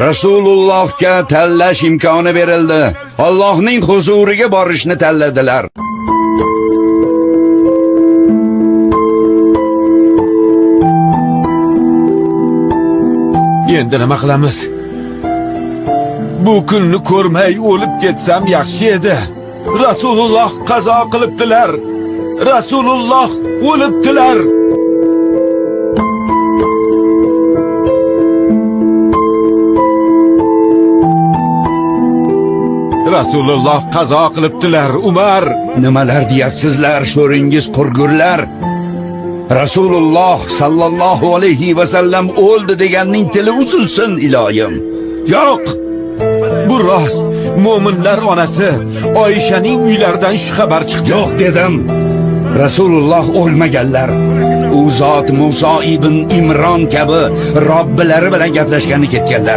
Rasulullohga tanlash imkoni berildi. Allohning huzuriga borishni tanladilar. Endi nima qilamiz? Bu kunni ko'rmay o'lib ketsam yaxshi edi. Rasululloh qazo qilibdilar. Rasululloh o'libdilar. Rasululloh qazo qilibdilar, Umar. Nimalar deyapsizlar, sho'ringiz qurgurlar? Rasululloh sallallohu alayhi va sallam o'ldi deganning tili uzilsin iloyim. Yo'q. Bu rost. Mo'minlar onasi Oyshaning uylaridan shu xabar chiqdi. Yo'q dedim. Rasululloh o'lmaganlar. U zot Musa ibn Imron kabi Robbilari bilan gaplashgani ketganlar.